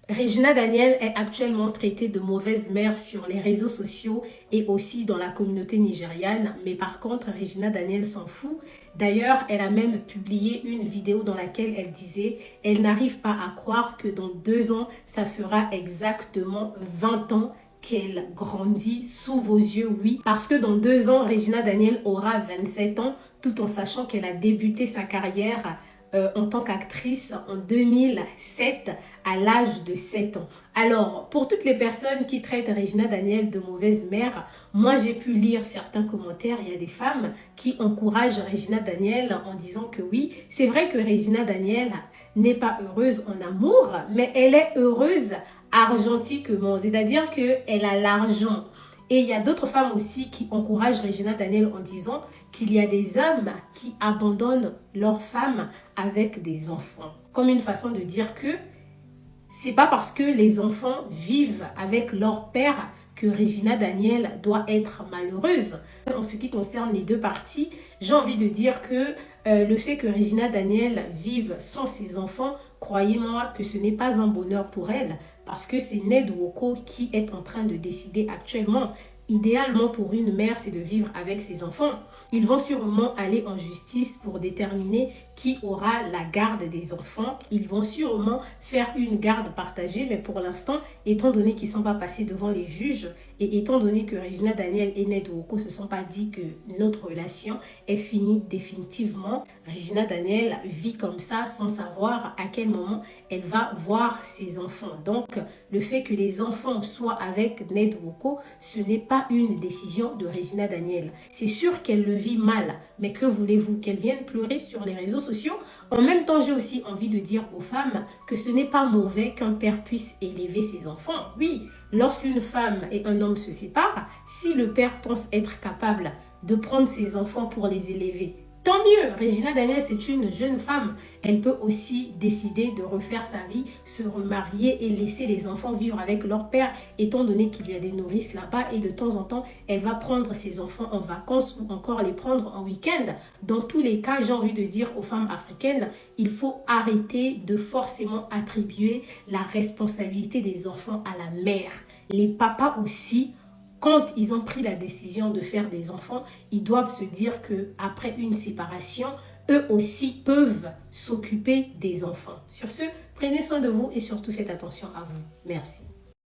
Regina Daniel est actuellement traitée de mauvaise mère sur les réseaux sociaux et aussi dans la communauté nigériane. Mais par contre, Regina Daniel s'en fout. D'ailleurs, elle a même publié une vidéo dans laquelle elle disait « Elle n'arrive pas à croire que dans 2 ans, ça fera exactement 20 ans qu'elle grandit sous vos yeux, oui. Parce que dans 2 ans, Regina Daniel aura 27 ans, tout en sachant qu'elle a débuté sa carrière en tant qu'actrice en 2007 à l'âge de 7 ans. Alors, pour toutes les personnes qui traitent Regina Daniel de mauvaise mère, moi j'ai pu lire certains commentaires. Il y a des femmes qui encouragent Regina Daniel en disant que oui, c'est vrai que Regina Daniel n'est pas heureuse en amour, mais elle est heureuse argentiquement, c'est-à-dire qu'elle a l'argent. Et il y a d'autres femmes aussi qui encouragent Regina Daniel en disant qu'il y a des hommes qui abandonnent leurs femmes avec des enfants. Comme une façon de dire que c'est pas parce que les enfants vivent avec leur père que Regina Daniel doit être malheureuse. En ce qui concerne les deux parties, j'ai envie de dire que le fait que Regina Daniel vive sans ses enfants, croyez-moi que ce n'est pas un bonheur pour elle, parce que c'est Ned Nwoko qui est en train de décider actuellement. Idéalement pour une mère, c'est de vivre avec ses enfants. Ils vont sûrement aller en justice pour déterminer qui aura la garde des enfants. Ils vont sûrement faire une garde partagée, mais pour l'instant, étant donné qu'ils ne sont pas passés devant les juges et étant donné que Regina Daniel et Ned Nwoko ne se sont pas dit que notre relation est finie définitivement, Regina Daniel vit comme ça sans savoir à quel moment elle va voir ses enfants. Donc, le fait que les enfants soient avec Ned Nwoko, ce n'est pas une décision de Regina Daniel. C'est sûr qu'elle le vit mal, mais que voulez-vous? Qu'elle vienne pleurer sur les réseaux sociaux? En même temps, j'ai aussi envie de dire aux femmes que ce n'est pas mauvais qu'un père puisse élever ses enfants. Oui, lorsqu'une femme et un homme se séparent, si le père pense être capable de prendre ses enfants pour les élever, tant mieux. Regina Daniel, c'est une jeune femme. Elle peut aussi décider de refaire sa vie, se remarier et laisser les enfants vivre avec leur père, étant donné qu'il y a des nourrices là-bas et de temps en temps, elle va prendre ses enfants en vacances ou encore les prendre en week-end. Dans tous les cas, j'ai envie de dire aux femmes africaines, il faut arrêter de forcément attribuer la responsabilité des enfants à la mère. Les papas aussi, quand ils ont pris la décision de faire des enfants, ils doivent se dire qu'après une séparation, eux aussi peuvent s'occuper des enfants. Sur ce, prenez soin de vous et surtout faites attention à vous. Merci.